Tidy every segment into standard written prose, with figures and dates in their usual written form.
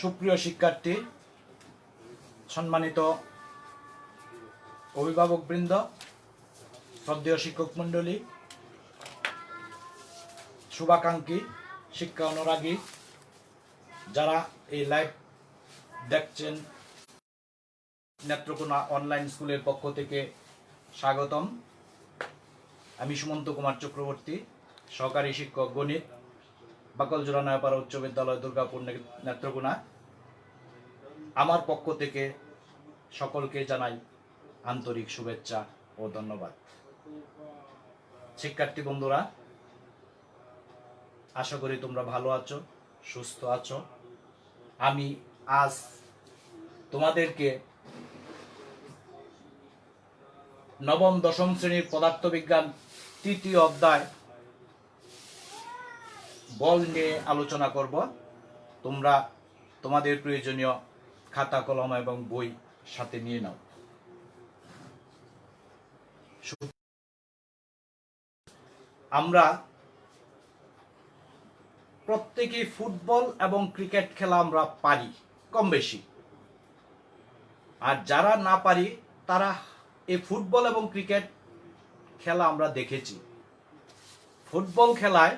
সুপ্রিয় শিক্ষার্থী, সম্মানিত অভিভাবকবৃন্দ, শ্রদ্ধেয় শিক্ষক মণ্ডলী, শুভাকাঙ্ক্ষী, শিক্ষা অনুরাগী যারা এই লাইভ দেখছেন, নেত্রকোনা অনলাইন স্কুলের পক্ষ থেকে স্বাগতম। আমি সুমন্ত কুমার চক্রবর্তী, সহকারী শিক্ষক গণিত, বাকলজোড়া নয়াপাড়া উচ্চ বিদ্যালয়, দুর্গাপুর, নেত্রকোনা। আমার পক্ষ থেকে সকলকে জানাই আন্তরিক শুভেচ্ছা ও ধন্যবাদ। শিক্ষার্থী বন্ধুরা, আশা করি তোমরা ভালো আছো, সুস্থ আছো। আমি আজ তোমাদেরকে নবম দশম শ্রেণীর পদার্থবিজ্ঞান তৃতীয় অধ্যায় বল নিয়ে আলোচনা করব। তোমরা তোমাদের প্রয়োজনীয় খাতা কলম এবং বই সাথে নিয়ে নাও। আমরা প্রত্যেকেই ফুটবল এবং ক্রিকেট খেলা আমরা পারি কম বেশি, আর যারা না পারি তারা এই ফুটবল এবং ক্রিকেট খেলা আমরা দেখেছি। ফুটবল খেলায়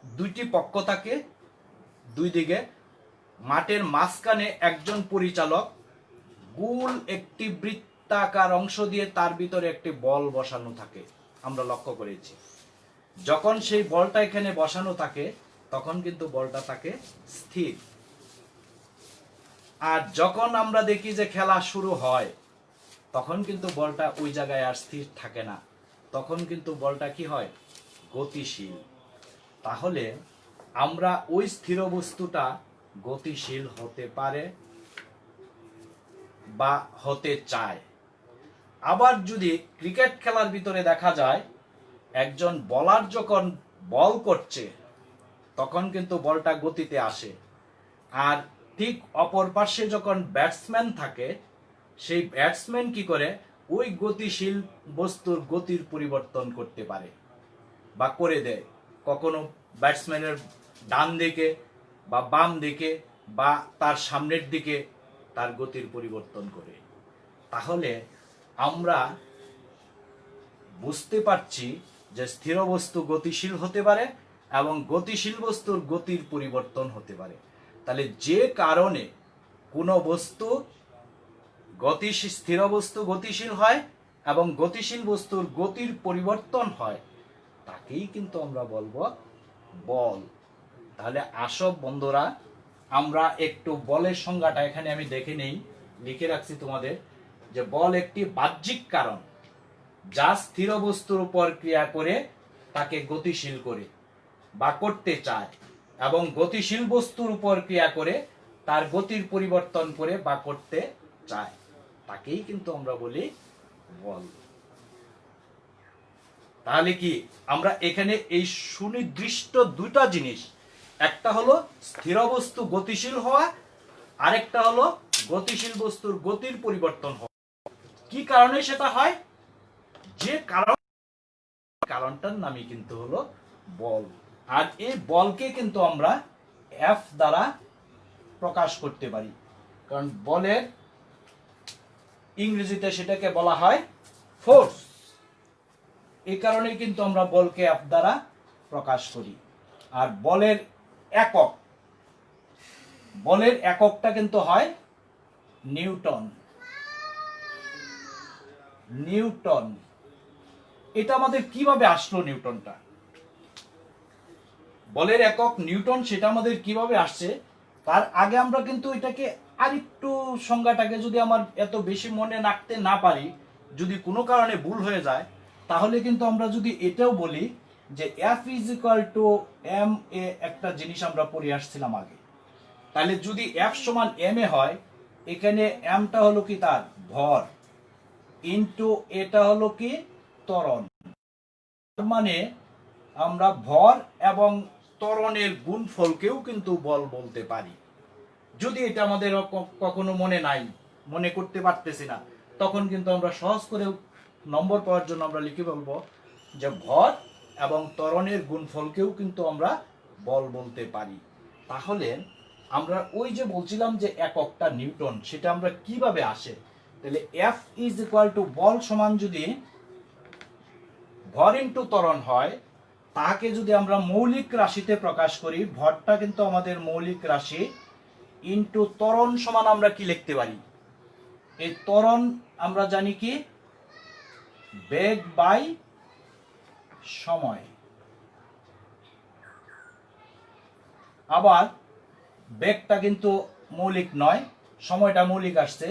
দুইটি পক্ষ থাকে, দুই দিকে। মাঠের মাঝখানে একজন পরিচালক গোল একটি বৃত্তাকার অংশ দিয়ে তার ভিতরে একটি বল বসানো থাকে, আমরা লক্ষ্য করেছি। যখন সেই বলটা এখানে বসানো থাকে তখন কিন্তু বলটা থাকে স্থির। আর যখন আমরা দেখি যে খেলা শুরু হয় তখন কিন্তু বলটা ওই জায়গায় আর স্থির থাকে না, তখন কিন্তু বলটা কি হয়, গতিশীল। তাহলে আমরা ওই স্থির বস্তুটা গতিশীল হতে পারে বা হতে চায়। আবার যদি ক্রিকেট খেলার ভিতরে দেখা যায় একজন বলার যখন বল করছে তখন কিন্তু বলটা গতিতে আসে, আর ঠিক অপর পাশে যখন ব্যাটসম্যান থাকে সেই ব্যাটসম্যান কি করে, ওই গতিশীল বস্তুর গতির পরিবর্তন করতে পারে বা করে দেয়। কখনো ব্যাটসম্যানের ডান দিকে বা বাম দিকে বা তার সামনের দিকে তার গতির পরিবর্তন করে। তাহলে আমরা বুঝতে পারছি যে স্থির বস্তু গতিশীল হতে পারে এবং গতিশীল বস্তুর গতির পরিবর্তন হতে পারে। তাহলে যে কারণে কোনো বস্তু গতিশীল, স্থির বস্তু গতিশীল হয় এবং গতিশীল বস্তুর গতির পরিবর্তন হয়, তাকেই কিন্তু আমরা বলবো বল। তাহলে আসো বন্ধুরা, আমরা একটু বলের সংজ্ঞাটা এখানে আমি দেখে নেই, লিখে রাখছি তোমাদের, যে বল একটি বাহ্যিক কারণ যা স্থির বস্তুর উপর ক্রিয়া করে তাকে গতিশীল করে বা করতে চায়, এবং গতিশীল বস্তুর উপর ক্রিয়া করে তার গতির পরিবর্তন করে বা করতে চায়, তাকেই কিন্তু আমরা বলি বল। তাহলে কি আমরা এখানে এই সুনির্দিষ্ট দুটা জিনিস, একটা হলো স্থির বস্তু গতিশীল হওয়া, আরেকটা হলো গতিশীল বস্তুর গতির পরিবর্তন হওয়া। কি কারণে সেটা হয়, যে কারণটার নামই কিন্তু হলো বল। আর এই বলকে কিন্তু আমরা এফ দ্বারা প্রকাশ করতে পারি, কারণ বলের ইংরেজিতে সেটাকে বলা হয় ফোর্স। এই কারণেই কিন্তু আমরা বলকে এফ দ্বারা প্রকাশ করি। আর বলের এককটা কিন্তু হয় নিউটন। এটা আমাদের কিভাবে আসলো, নিউটনটা বলের একক নিউটন, সেটা আমাদের কিভাবে আসছে তার আগে আমরা কিন্তু এটাকে আরেকটু সংজ্ঞাটাকে যদি আমার এত বেশি মনে রাখতে না পারি, যদি কোনো কারণে ভুল হয়ে যায়, তাহলে কিন্তু আমরা যদি এটাও বলি যে F is equal to M A, একটা জিনিস আমরা পড়ে আসছিলাম আগে। তাহলে যদি এফ সমান এম এ হয়, এখানে এমটা হলো কি তার ভর, ইনটু এটা হলো কি ত্বরণ। মানে আমরা ভর এবং ত্বরণের গুণফলকেও কিন্তু বল বলতে পারি। যদি এটা আমাদের কখনো মনে করতে পারতেছি না, তখন কিন্তু আমরা সহজ করে নম্বর পাওয়ার জন্য আমরা লিখে বলবো যে ভর এবং ত্বরণের গুণফলকেও কিন্তু আমরা বল বলতে পারি। তাহলে আমরা ওই যে বলছিলাম যে এককটা নিউটন, সেটা আমরা কিভাবে আসে, তাহলে F ইজ ইকুয়াল টু বল সমান যদি ভর ইন্টু ত্বরণ হয়, তাহাকে যদি আমরা মৌলিক রাশিতে প্রকাশ করি, ভরটা কিন্তু আমাদের মৌলিক রাশি, ইন্টু ত্বরণ সমান আমরা কি লিখতে পারি, এই ত্বরণ আমরা জানি কি বেগ বাই সময়। আবার বেগটা কিন্তু মৌলিক নয়, সময়টা মৌলিক আসছে,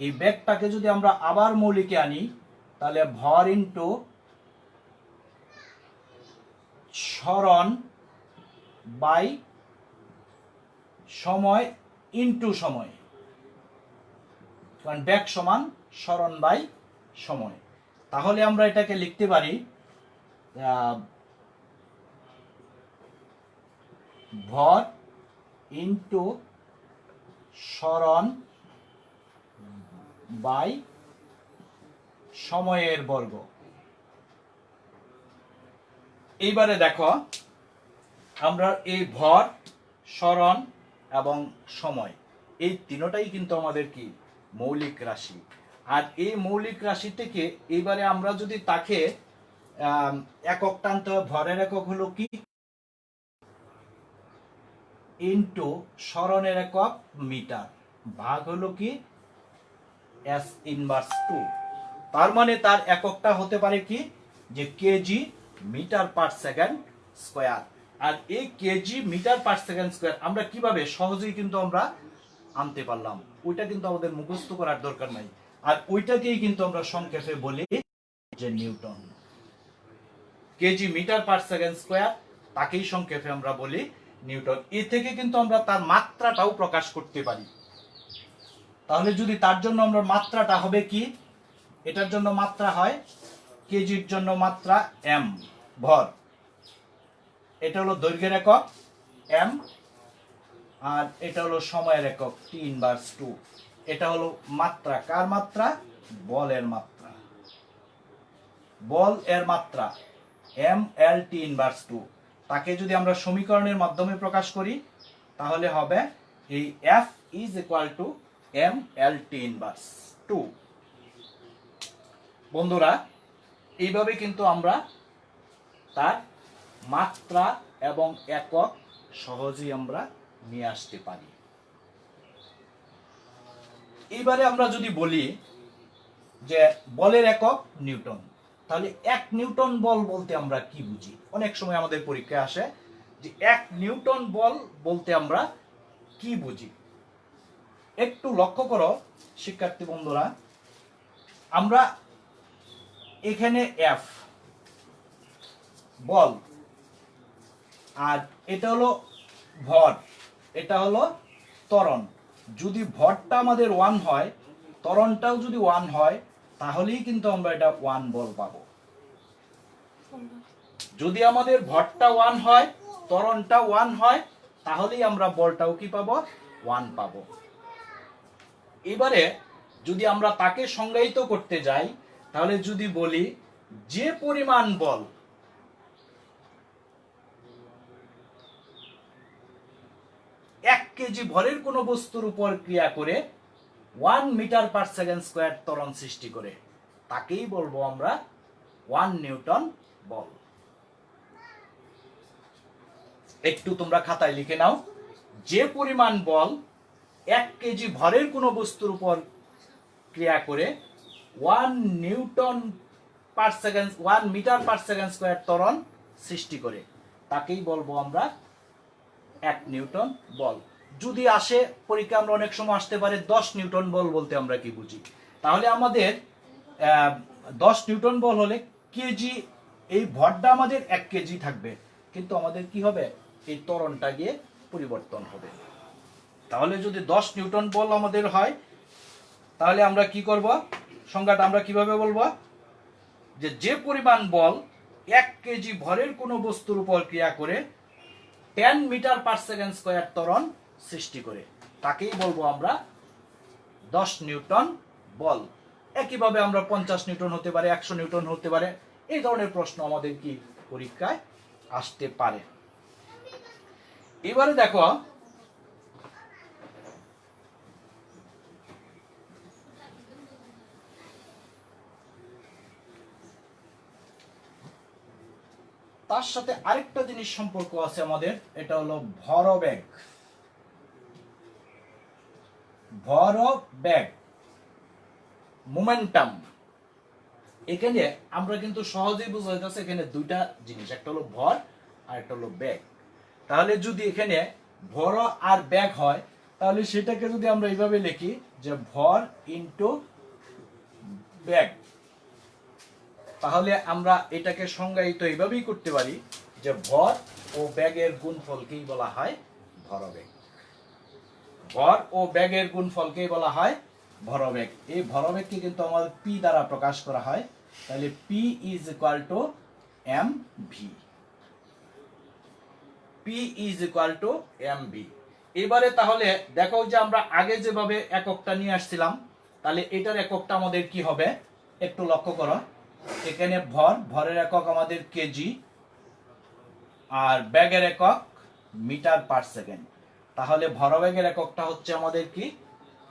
এই বেগটাকে যদি আমরা আবার মৌলিকে আনি, তাহলে ভর ইন্টু সরণ বাই সময় ইন্টু সময়, কারণ বেগ সমান সরণ বাই সময়। তাহলে আমরা এটাকে লিখতে পারি ভর ইন্টু সরণ বাই সময়ের বর্গ। এইবারে দেখো, আমরা এই ভর, সরণ এবং সময়, এই তিনটাই কিন্তু আমাদের কি মৌলিক রাশি। আর এই মৌলিক রাশি থেকে এইবারে আমরা যদি তাকে একক টানতে হয়, ভরের একক হলো কি ইন্টু সরণের একক মিটার, ভাগ হলো কি S ইনভার্স 2। তার মানে তার এককটা হতে পারে কি যে KG metre per second square. আর এই KG metre per second square আমরা কিভাবে সহজেই কিন্তু আমরা আনতে পারলাম, ওইটা কিন্তু আমাদের মুখস্থ করার দরকার নাই। আর ওইটাকেই কিন্তু আমরা সংক্ষেপে বলি যে newton. KG metre per second square, তাকেই সংক্ষেপে আমরা বলি নিউটন। এ থেকে কিন্তু আমরা তার মাত্রাটাও প্রকাশ করতে পারি। তাহলে যদি তার জন্য আমরা মাত্রাটা হবে কি, এটার জন্য মাত্রা হয় কেজির জন্য মাত্রা এম ভর, এটা হলো দৈর্ঘ্যের একক এম, আর এটা হলো সময়ের একক টি ইনভার্স 2। এটা হলো মাত্রা, কার মাত্রা, বলের মাত্রা, বল এর মাত্রা এম এল টি ইনভার্স 2। তাকে যদি আমরা সমীকরণের মাধ্যমে প্রকাশ করি, তাহলে হবে এই F is equal to M L T inverse 2। বন্ধুরা, এইভাবে কিন্তু আমরা তার মাত্রা এবং একক সহজেই আমরা নিয়ে আসতে পারি। এইবারে আমরা যদি বলি যে বলের একক নিউটন, তাহলে 1 নিউটন বল বলতে আমরা কি বুঝি? অনেক সময় আমাদের পরীক্ষায় আসে যে 1 নিউটন বল বলতে আমরা কি বুঝি। একটু লক্ষ্য করো শিক্ষার্থী বন্ধুরা, আমরা এখানে F বল, আর এটা হলো ভর, এটা হলো ত্বরণ। যদি ভরটা আমাদের 1 হয়, ত্বরণটাও যদি 1 হয়, তাহলেই কিন্তু আমরা এটা 1 বল পাবো। যদি আমাদের ভরটা 1 হয়, ত্বরণটা 1 হয়, তাহলেই আমরা বলটাও কি পাবো, 1 পাবো। এবারে যদি আমরা তাকে সংজ্ঞায়িত করতে যাই, তাহলে যদি বলি যে পরিমাণ বল 1 কেজি ভরের কোন বস্তুর উপর ক্রিয়া করে 1 মিটার পার সেকেন্ড স্কয়ার ত্বরণ সৃষ্টি করে, তাকেই বলবো আমরা 1 নিউটন বল। একটু তোমরা খাতায় লিখে নাও, যে পরিমাণ বল 1 কেজি ভরের কোন বস্তুর উপর ক্রিয়া করে 1 newton per second 1 metre per second square ত্বরণ সৃষ্টি করে, তাকেই বলবো আমরা 1 নিউটন বল। যদি আসে পরীক্ষা, আমরা অনেক সময় আসতে পারে 10 নিউটন বল বলতে আমরা কি বুঝি। তাহলে আমাদের 10 নিউটন বল হলে কেজি, এই ভরটা আমাদের 1 কেজি থাকবে, কিন্তু আমাদের কি হবে, এই ত্বরণটা গিয়ে পরিবর্তন হবে। তাহলে যদি 10 নিউটন বল আমাদের হয়, তাহলে আমরা কি করব, সংজ্ঞাটা আমরা কিভাবে বলবো, যে পরিমাণ বল 1 কেজি ভরের কোন বস্তুর উপর ক্রিয়া করে 10 মিটার পার সেকেন্ড স্কয়ার ত্বরণ সৃষ্টি করে, তাকেই বলবো আমরা 10 নিউটন বল। একইভাবে আমরা 50 নিউটন হতে পারে, 100 নিউটন হতে পারে, এই ধরনের প্রশ্ন আমাদের কি পরীক্ষায় আসতে পারে। এবারে দেখো তার সাথে আরেকটা জিনিস সম্পর্ক আছে আমাদের, এটা হলো ভরবেগ। ভরবেগ, মোমেন্টাম। এখানে আমরা কিন্তু সহজেই বোঝা যাচ্ছে এখানে দুইটা জিনিস, একটা হলো ভর আর একটা হলো বেগ। তাহলে যদি এখানে ভর আর বেগ হয় তাহলে সেটাকে যদি আমরা এইভাবে লিখি যে ভর ইনটু বেগ, তাহলে আমরা এটাকে সংজ্ঞায়িত এইভাবেই করতে পারি যে ভর ও বেগের গুণফলকেই বলা হয় ভরবেগ। ভর ও বেগের গুণফলকেই বলা হয় ভরবেগ। এই ভরবেগকে কিন্তু আমাদের পি দ্বারা প্রকাশ করা হয়, তাহলে P is equal to M V. P is equal to M V. এবারে তাহলে দেখো যে আমরা আগে যেভাবে এককটা নিয়ে আসছিলাম, তাহলে এটার এককটা আমাদের কি হবে একটু লক্ষ্য করো। এখানে ভরের একক আমাদের কেজি, আর ব্যাগের একক মিটার পার সেকেন্ড। তাহলে ভরবেগের এককটা হচ্ছে আমাদের কি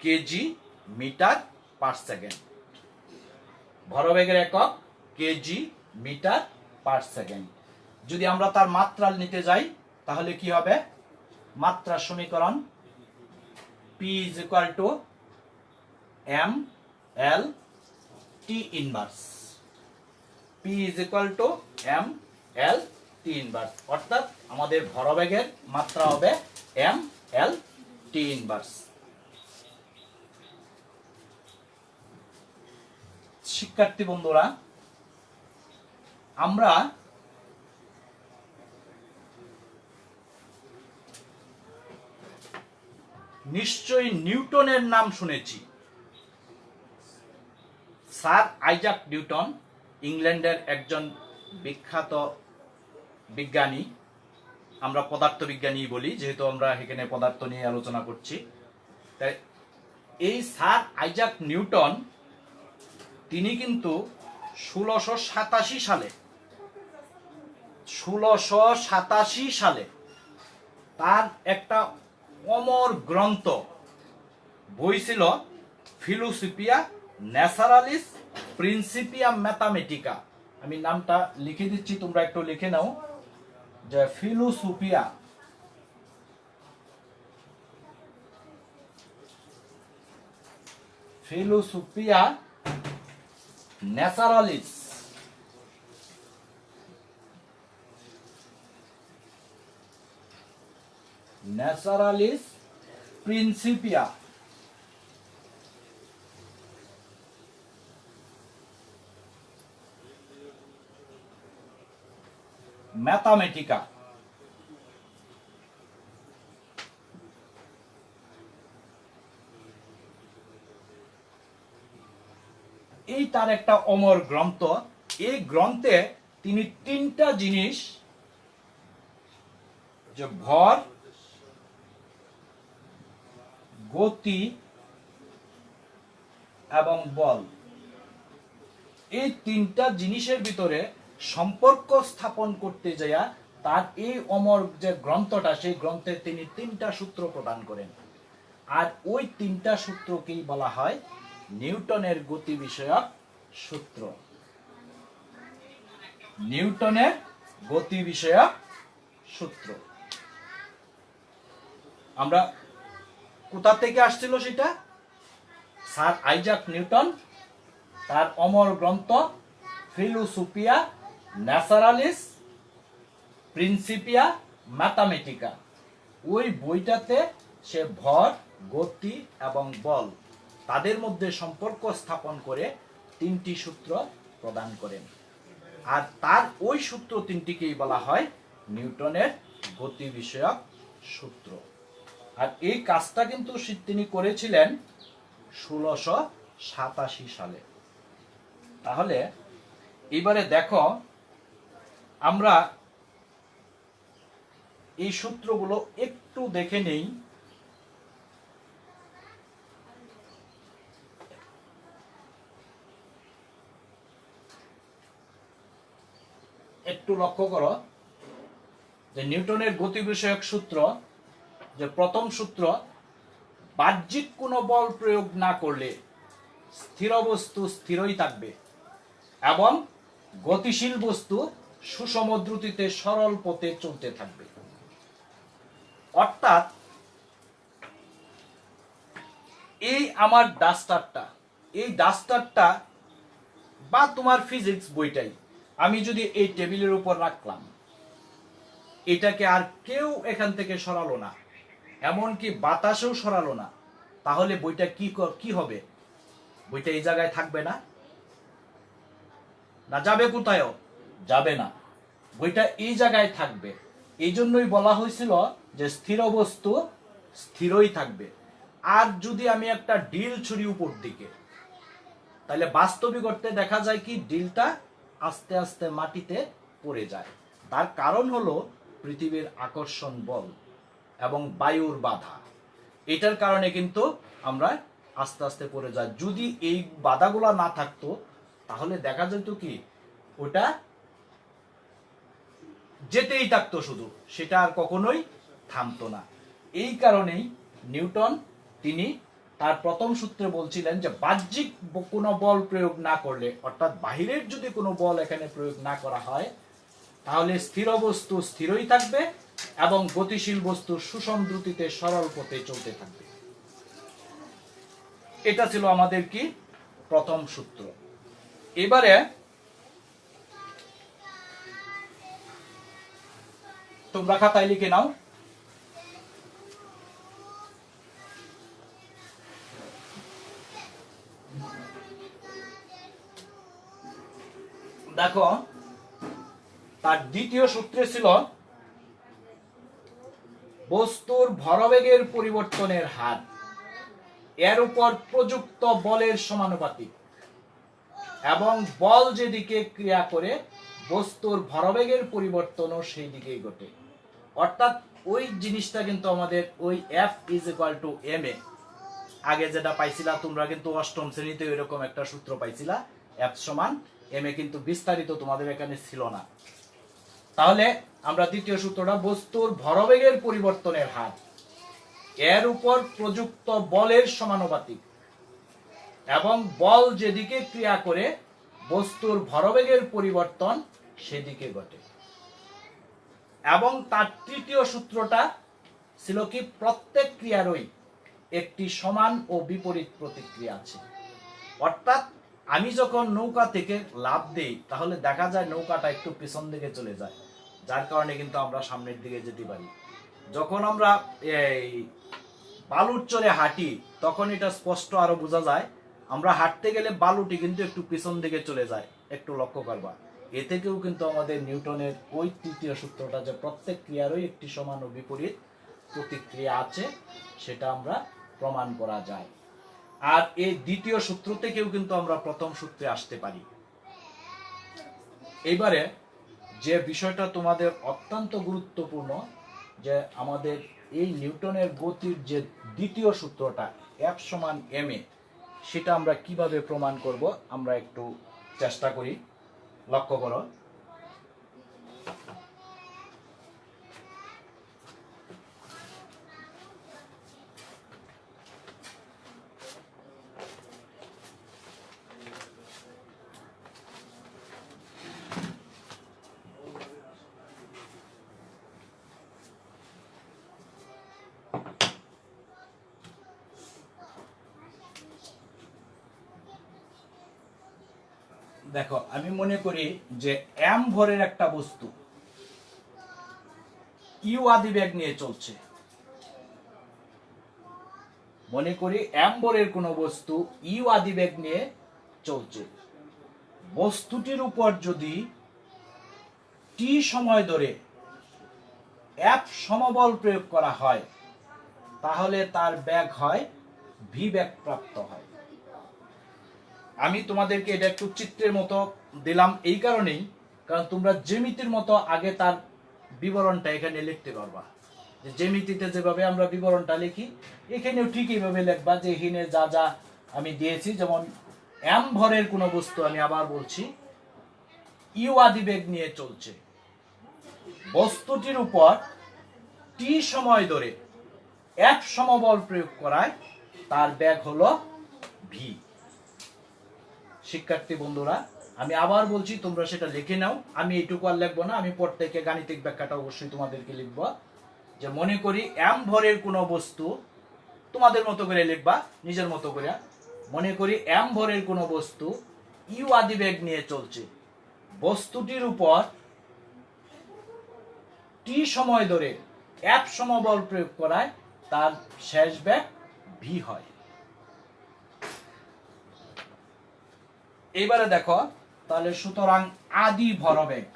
কেজি মিটার পার সেকেন্ড। ভরবেগের একক কেজি মিটার পার সেকেন্ড। যদি আমরা তার মাত্রা নিতে যাই তাহলে কি হবে, মাত্রার সমীকরণ P is equal to M L T inverse. P is equal to M L T inverse, অর্থাৎ আমাদের ভরবেগের মাত্রা হবে এম এল টি ইনভার্স। শিক্ষার্থী বন্ধুরা, আমরা নিশ্চয়ই নিউটনের নাম শুনেছি। স্যার আইজাক নিউটন ইংল্যান্ডের একজন বিখ্যাত বিজ্ঞানী, আমরা পদার্থবিজ্ঞানী বলি যেহেতু আমরা এখানে পদার্থ নিয়ে আলোচনা করছি। তাই এই স্যার আইজাক নিউটন তিনি কিন্তু 1687 সালে তার একটা অমর গ্রন্থ বই ছিল ফিলোসফিয়া ন্যাচারালিস প্রিন্সিপিয়া ম্যাথামেটিকা। আমি নামটা লিখে দিচ্ছি, তোমরা একটু লিখে নাও যে ফিলোসফিয়া ন্যাচারালিস প্রিন্সিপিয়া ম্যাথামেটিকা। এই তার একটা অমর গ্রন্থ। এই গ্রন্থে তিনি তিনটা জিনিস, যে ভর, গতি এবং বল, এই তিনটা জিনিসের ভিতরে সম্পর্ক স্থাপন করতে যাইয়া তার এই অমর যে গ্রন্থটা, সেই গ্রন্থে তিনি তিনটা সূত্র প্রদান করেন। আর ওই তিনটা সূত্রকেই বলা হয় নিউটনের গতি বিষয়ক সূত্র। নিউটনের গতি বিষয়ক সূত্র। আমরা কোথা থেকে আসছিল সেটা, স্যার আইজাক নিউটন তার অমর গ্রন্থ ফিলোসফিয়া ন্যাচারালিস প্রিন্সিপিয়া ম্যাথামেটিকা, ওই বইটাতে সে ভর, গতি এবং বল তাদের মধ্যে সম্পর্ক স্থাপন করে তিনটি সূত্র প্রদান করেন। আর তার ওই সূত্র তিনটিকেই বলা হয় নিউটনের গতি বিষয়ক সূত্র। আর এই কাজটা কিন্তু তিনি করেছিলেন 1687 সালে। তাহলে এবারে দেখো আমরা এই সূত্রগুলো একটু দেখে নেই। একটু লক্ষ্য করো যে নিউটনের গতি বিষয়ক সূত্র, যে প্রথম সূত্র, বাহ্যিক কোনো বল প্রয়োগ না করলে স্থির বস্তু স্থিরই থাকবে এবং গতিশীল বস্তু সুষম দ্রুতিতে সরল পথে চলতে থাকবে। অর্থাৎ এই আমার ডাস্টারটা বা তোমার ফিজিক্স বইটাই আমি যদি এই টেবিলের উপর রাখলাম, এটাকে আর কেউ এখান থেকে সরালো না, এমনকি বাতাসেও সরালো না, তাহলে বইটা কি হবে? বইটা এই জায়গায় থাকবে না? না যাবে কোথায়ও? যাবে না, বইটা এই জায়গায় থাকবে। এই জন্যই বলা হয়েছিল যে স্থির বস্তু স্থিরই থাকবে। আর যদি আমি একটা ডিল ছুরি উপর দিকে, তাহলে বাস্তবিক অর্থে দেখা যায় কি ডিলটা আস্তে আস্তে মাটিতে পড়ে যায়। তার কারণ হলো পৃথিবীর আকর্ষণ বল এবং বায়ুর বাধা। এটার কারণে কিন্তু আমরা আস্তে আস্তে পড়ে যাই। যদি এই বাধাগুলো না থাকতো তাহলে দেখা যেত কি ওটা যেতেই থাকতো শুধু, সেটা আর কখনোই থামতো না। এই কারণেই নিউটন তিনি তার প্রথম সূত্রে বলছিলেন যে বাহ্যিক কোনো বল প্রয়োগ না করলে, অর্থাৎ বাহিরের যদি কোনো বল এখানে প্রয়োগ না করা হয়, তাহলে স্থির বস্তু স্থিরই থাকবে এবং গতিশীল বস্তু সুষম দ্রুতিতে সরল পথে চলতে থাকবে। এটা ছিল আমাদের কি প্রথম সূত্র। এবারে তোমরা খাতায় লিখে নাও। দেখো তার দ্বিতীয় সূত্রে ছিল বস্তুর ভরবেগের পরিবর্তনের হার এর উপর প্রযুক্ত বলের সমানুপাতিক এবং বল যেদিকে ক্রিয়া করে বস্তুর ভরবেগের পরিবর্তনও সেই দিকেই ঘটে। অর্থাৎ ওই জিনিসটা কিন্তু আমাদের ওই F = ma আগে যেটা পাইছিলা তোমরা, কিন্তু অষ্টম শ্রেণীতে এরকম একটা সূত্র পাইছিলা, F = ma, কিন্তু বিস্তারিত তোমাদের এখানে ছিল না। তাহলে আমরা দ্বিতীয় সূত্রটা বস্তুর ভরবেগের পরিবর্তনের হার এর উপর প্রযুক্ত বলের সমানুপাতিক এবং বল যেদিকে ক্রিয়া করে বস্তুর ভরবেগের পরিবর্তন সেদিকে ঘটে। এবং তার তৃতীয় সূত্রটা ছিল কি প্রত্যেক ক্রিয়ারই একটি সমান ও বিপরীত প্রতিক্রিয়া আছে। অর্থাৎ আমি যখন নৌকা থেকে লাফ দেই তাহলে দেখা যায় নৌকাটা একটু পিছন দিকে চলে যায়, যার কারণে কিন্তু আমরা সামনের দিকে যেতে পারি। যখন আমরা এই বালুর চরে হাঁটি তখন এটা স্পষ্ট আরো বোঝা যায়, আমরা হাঁটতে গেলে বালুটি কিন্তু একটু পিছন দিকে চলে যায়, একটু লক্ষ্য করবা। এ থেকেও কিন্তু আমাদের নিউটনের ওই তৃতীয় সূত্রটা যে প্রত্যেক ক্রিয়ারই একটি সমান ও বিপরীত প্রতিক্রিয়া আছে সেটা আমরা প্রমাণ করা যায়। আর এই দ্বিতীয় সূত্র থেকেও কিন্তু আমরা প্রথম সূত্রে আসতে পারি। এইবারে যে বিষয়টা তোমাদের অত্যন্ত গুরুত্বপূর্ণ, যে আমাদের এই নিউটনের গতির যে দ্বিতীয় সূত্রটা F = ma, সেটা আমরা কিভাবে প্রমাণ করব আমরা একটু চেষ্টা করি। লক্ষ্য করো, দেখো আমি মনে করি যে m ভরের একটা বস্তু u আদিবেগ নিয়ে চলছে। মনে করি m ভরের কোন বস্তু u আদিবেগ নিয়ে চলছে। বস্তুটির উপর যদি t সময় ধরে F সমবল প্রয়োগ করা হয় তাহলে তার বেগ হয় v বেগ প্রাপ্ত হয়। আমি তোমাদেরকে এটা একটু চিত্রের মতো দিলাম এই কারণেই, কারণ তোমরা জ্যামিতির মতো আগে তার বিবরণটা এখানে লিখতে পারবা। যে জ্যামিতিতে যেভাবে আমরা বিবরণটা লিখি এখানেও ঠিক এইভাবে লিখবা, যে এখানে যা যা আমি দিয়েছি। যেমন m ভরের কোনো বস্তু, আমি আবার বলছি, u আদিবেগ নিয়ে চলছে। বস্তুটির উপর টি সময় ধরে এফ সমবল প্রয়োগ করায় তার বেগ হলো ভি। শিক্ষার্থী বন্ধুরা, আমি আবার বলছি, তোমরা সেটা লিখে নাও। আমি এইটুকু আর লিখবো না, আমি পর থেকে গাণিতিক ব্যাখ্যাটা অবশ্যই তোমাদেরকে লিখব। যে মনে করি এম ভরের কোনো বস্তু, তোমাদের মতো করে লিখবা, নিজের মতো করে। মনে করি এম ভরের কোনো বস্তু ইউ আদিবেগ নিয়ে চলছে। বস্তুটির উপর টি সময় ধরে এফ সমবল প্রয়োগ করায় তার শেষ বেগ ভি হয়। এবারে দেখো তাহলে, সুতরাং আদি ভরবেগ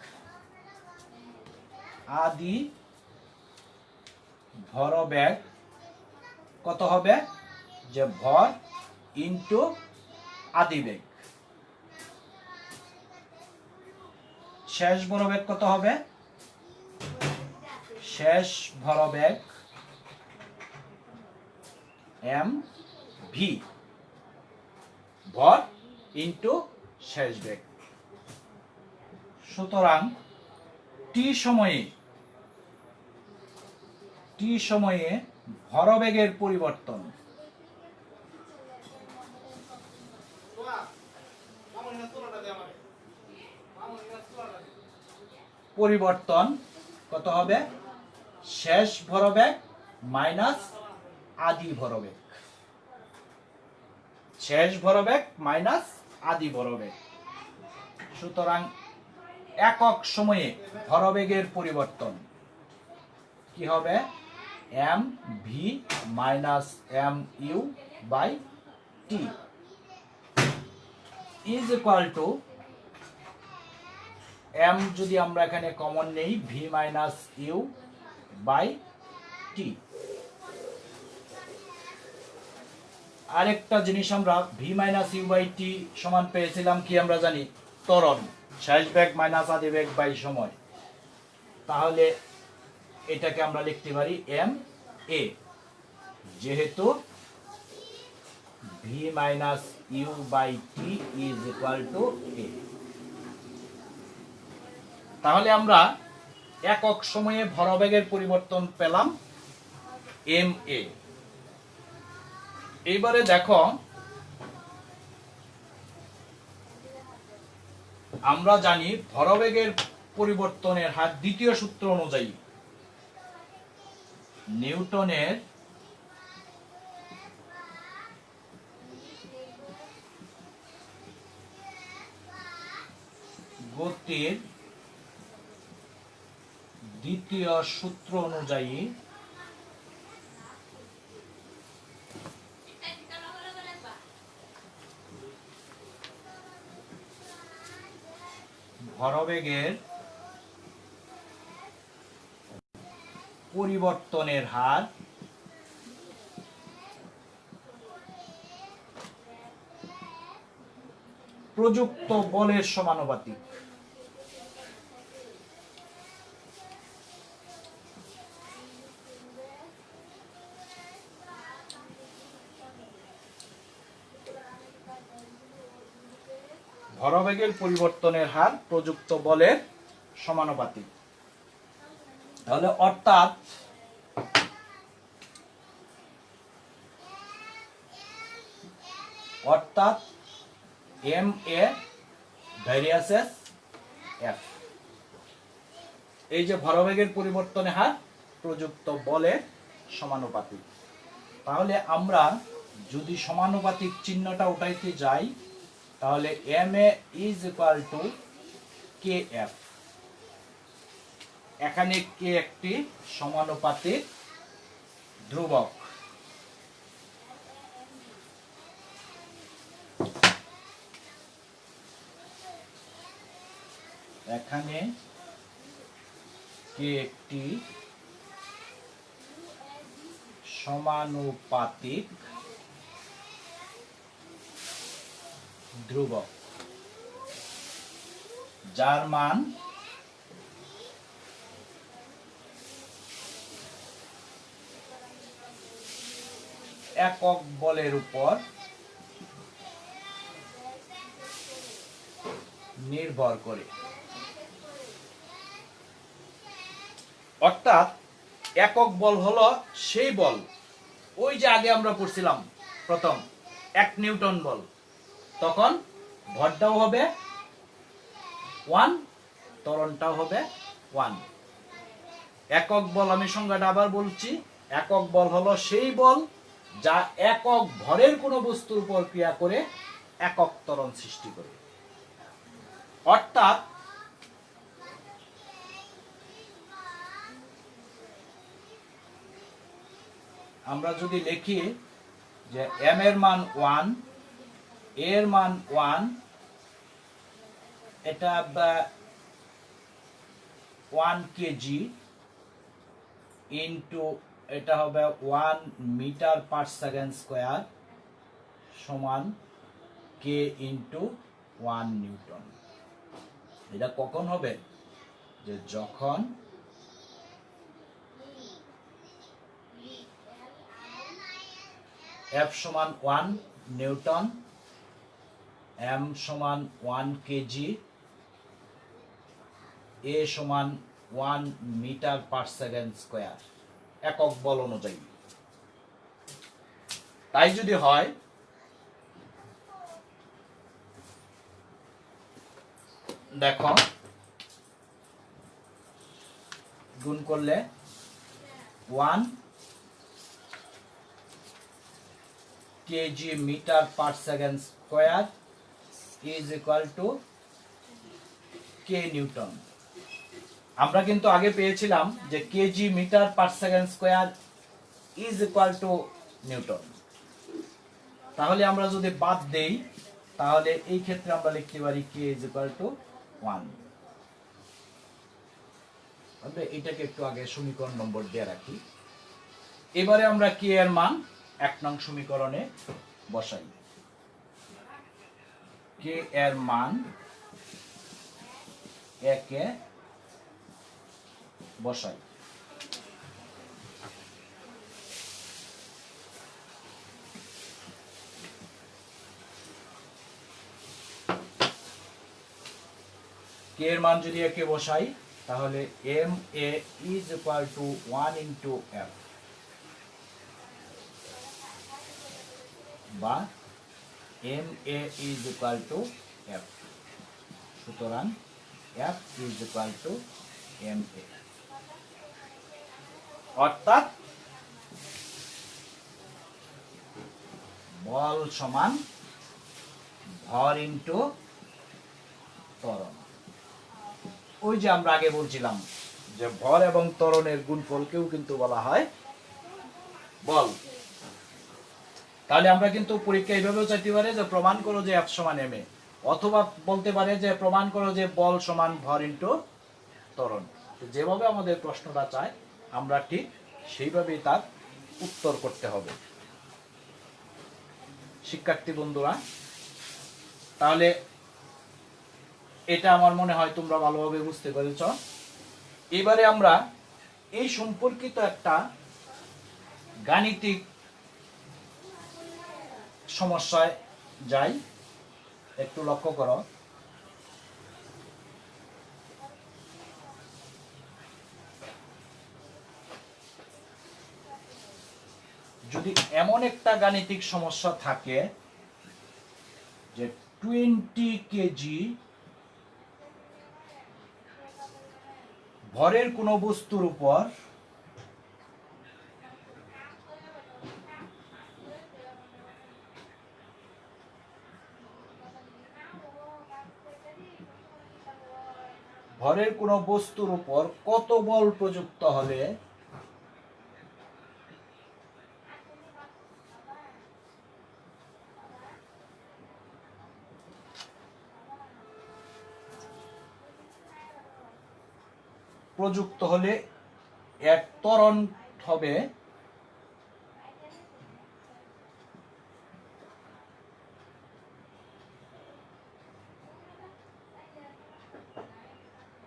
কত হবে? যে ভর ইনটু আদিবেগ। শেষ ভরবেগ কত হবে? শেষ ভরবেগ এম ভি, ভর ইনটু শেষ বেগ। সুতরাং টি সময়ে ভরবেগের পরিবর্তন কত হবে? শেষ ভরবেগ মাইনাস আদি ভরবেগ। শেষ ভরবেগ মাইনাস আদি ভরবেগ। সুতরাং একক সময়ে ভরবেগের পরিবর্তন কি হবে? M V minus M U by T is equal to, M যদি আমরা এখানে কমন নেই, V minus U by T. আরেকটা জিনিস আমরা V minus U by T সমান পেয়েছিলাম কি? আমরা জানি ত্বরণ, শেষ বেগ মাইনাস আদি বেগ বাই সময়। তাহলে এটাকে আমরা লিখতে পারি এম এ, যেহেতু V minus U by T is equal to A. তাহলে আমরা একক সময়ে ভরবেগের পরিবর্তন পেলাম এম এ। এইবারে দেখো, আমরা জানি ভরবেগের পরিবর্তনের হার দ্বিতীয় সূত্র অনুযায়ী নিউটনের গতির দ্বিতীয় সূত্র অনুযায়ী ভরবেগের পরিবর্তনের হার প্রযুক্ত বলের সমানুপাতিক। ভরবেগের পরিবর্তনের হার প্রযুক্ত বলের সমানুপাতিক। তাহলে অর্থাৎ এম এ ভ্যারিয়াসেস এফ, এই যে ভরবেগের পরিবর্তনের হার প্রযুক্ত বলের সমানুপাতিক। তাহলে আমরা যদি সমানুপাতিক চিহ্নটা উঠাইতে যাই, তাহলে M A is equal to K F. এখানে কে একটি সমানুপাতিক ধ্রুবক। এখানে কে একটি সমানুপাতিক ধ্রুবক, যার মান একক বলের উপর নির্ভর করে। অর্থাৎ একক বল হলো সেই বল, ওই যে আগে আমরা পড়ছিলাম প্রথম 1 নিউটন বল, তখন ভরটাও হবে 1, ত্বরণটাও হবে 1। একক বল, আমি সংজ্ঞাটা আবার বলছি, একক বল হলো সেই বল যা একক ভরের কোনো বস্তুর উপর ক্রিয়া করে একক ত্বরণ সৃষ্টি করে। অর্থাৎ আমরা যদি লিখি যে m এর মান 1, এর মান 1, এটা 1 কেজি ইন্টু এটা হবে 1 মিটার পার সেকেন্ড স্কোয়ার সমান কে ইন্টু 1 নিউটন। এটা কখন হবে? যে যখন F সমান 1 নিউটন, M সমান 1 কেজি, A সমান 1 মিটার পার সেকেন্ড স্কোয়ার একক বল অনুযায়ী। তাই যদি হয়, দেখো গুণ করলে 1 KG metre per second square is equal to K newton. আমরা কিন্তু আগে পেয়েছিলাম যে KG metre per second square is equal to newton. তাহলে আমরা যদি বাদ দেই, তাহলে এই ক্ষেত্রে আমরা লিখতে পারি কে ইজ ইকুয়াল টু 1। আমরা এটাকে একটু আগে সমীকরণ নম্বর দিয়ে রাখি। এবারে আমরা কে এর মান 1 নং সমীকরণে বসাই। কে এর মান 1 এ বসাই। কে এর মান যদি একে বসাই, তাহলে M A is equal to 1 into F, বা M A is equal to F. সুতরাং F is equal to M A. অর্থাৎ বল সমান ভর ইন্টু ত্বরণ। ওই যে আমরা আগে বলছিলাম যে ভর এবং ত্বরণের গুণফলকেও কিন্তু বলা হয় বল। তাহলে আমরা কিন্তু পরীক্ষা এইভাবেও চাইতে পারে যে প্রমাণ করো যে এফ সমান এম এ, অথবা বলতে পারে যে প্রমাণ করো যে বল সমান ভর ইন্টু ত্বরণ। যেভাবে আমাদের প্রশ্নটা চায় আমরা ঠিক সেইভাবেই তার উত্তর করতে হবে। শিক্ষার্থী বন্ধুরা, তাহলে এটা আমার মনে হয় তোমরা ভালোভাবে বুঝতে পেরেছ। এবারে আমরা এই সম্পর্কিত একটা গাণিতিক সমস্যায় যাই। একটু লক্ষ্য করো, যদি এমন একটা গাণিতিক সমস্যা থাকে যে 20 কেজি ভরের কোনো বস্তুর উপর কত বল প্রযুক্ত হলে এর ত্বরণ হবে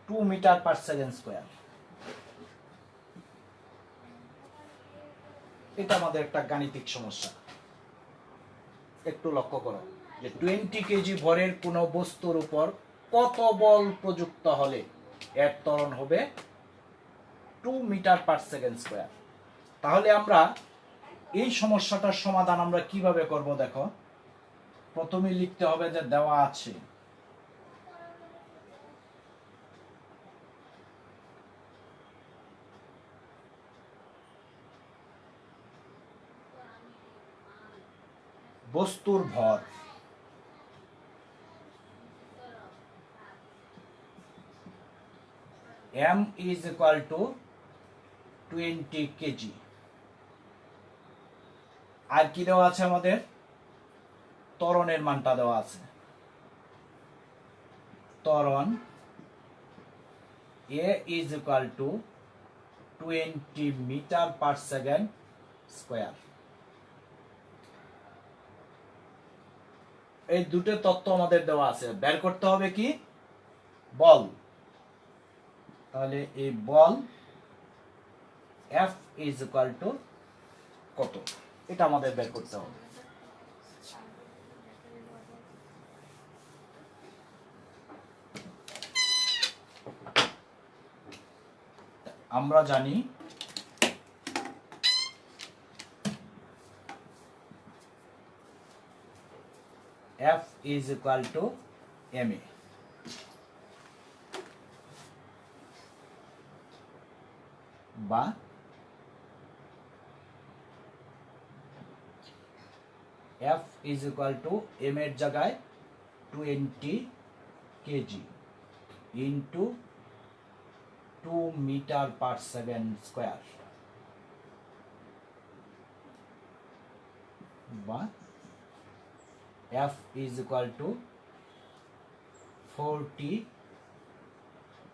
2 মিটার পার সেকেন্ড স্কোয়ার। এটা আমাদের একটা গাণিতিক সমস্যা। একটু লক্ষ্য করো যে 20 কেজি ভরের কোনো বস্তুর উপর কত বল প্রযুক্ত হলে এর ত্বরণ হবে 2 মিটার পার সেকেন্ড স্কোয়ার। তাহলে আমরা এই সমস্যাটার সমাধান আমরা কিভাবে করব দেখো। প্রথমে লিখতে হবে যে দেওয়া আছে বস্তুর ভর m is equal to 20 KG. আর কি দেওয়া আছে আমাদের? ত্বরণের মানটা দেওয়া আছে। ত্বরণ a is equal to 20 metre per second square. এই দুটো তথ্য আমাদের দেওয়া আছে। বের করতে হবে কি? বল। তাহলে এই বল F is equal to কত, এটা আমাদের বের করতে হবে। আমরা জানি F is equal to ma। বা F is equal to m এর জায়গায় 20 KG into 2 metre per second square. বা F is equal to 40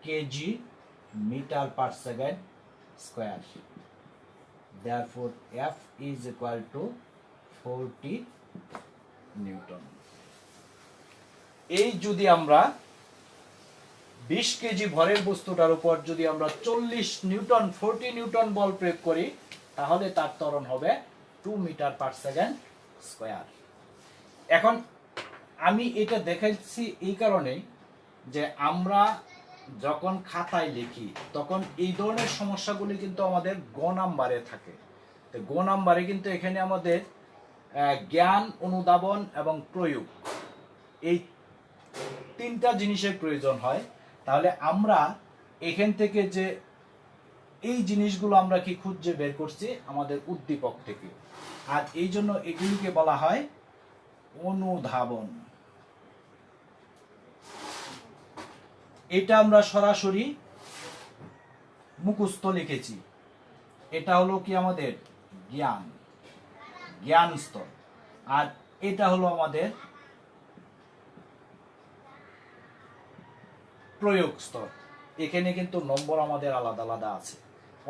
KG metre per second square. Therefore F is equal to 40 newton. এই যদি আমরা 20 KG ভরের বস্তুটার উপর যদি আমরা 40 নিউটন 40 নিউটন বল প্রয়োগ করি, তাহলে তার ত্বরণ হবে 2 মিটার পার সেকেন্ড স্কোয়ার। এখন আমি এটা দেখাচ্ছি এই কারণে যে আমরা যখন খাতায় লিখি তখন এই ধরনের সমস্যাগুলি কিন্তু আমাদের গ নাম্বারে থাকে। তো গ নাম্বারে কিন্তু এখানে আমাদের জ্ঞান, অনুধাবন এবং প্রয়োগ এই তিনটা জিনিসের প্রয়োজন হয়। তাহলে আমরা এখান থেকে যে এই জিনিসগুলো আমরা কি খুঁজে বের করছি আমাদের উদ্দীপক থেকে, আর এই জন্য এগুলিকে বলা হয় অনুধাবন। এটা আমরা সরাসরি মুখস্থ লিখেছি। এটা হলো কি আমাদের জ্ঞান, জ্ঞান স্তর, আর এটা হলো আমাদের প্রয়োগ স্তর। এখানে কিন্তু নম্বর আমাদের আলাদা আলাদা আছে।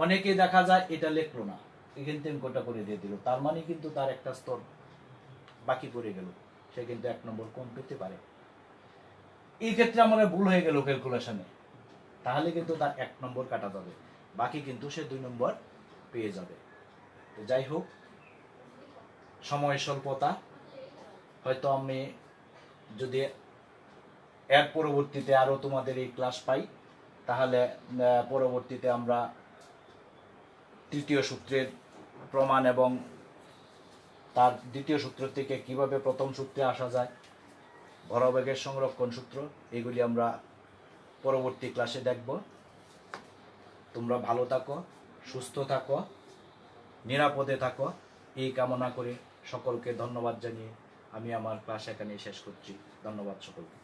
অনেকে দেখা যায় এটা লিখলো না, এখান থেকে গোটা করে দিয়ে দিল, তার মানে কিন্তু তার একটা স্তর বাকি পড়ে গেল, সে কিন্তু 1 নম্বর কম পেতে পারে। এই ক্ষেত্রে আমাদের ভুল হয়ে গেল ক্যালকুলেশনে, তাহলে কিন্তু তার 1 নম্বর কাটা যাবে, বাকি কিন্তু সে 2 নম্বর পেয়ে যাবে। তো যাই হোক, সময় স্বল্পতা, হয়তো আমি যদি এর পরবর্তীতে আরো তোমাদের এই ক্লাস পাই, তাহলে পরবর্তীতে আমরা তৃতীয় সূত্রের প্রমাণ এবং তার দ্বিতীয় সূত্র থেকে কিভাবে প্রথম সূত্রে আসা যায়, ভরবেগের সংরক্ষণ সূত্র, এগুলি আমরা পরবর্তী ক্লাসে দেখব। তোমরা ভালো থাকো, সুস্থ থাকো, নিরাপদে থাকো, এই কামনা করে সকলকে ধন্যবাদ জানিয়ে আমি আমার ক্লাস এখানে শেষ করছি। ধন্যবাদ সকলকে।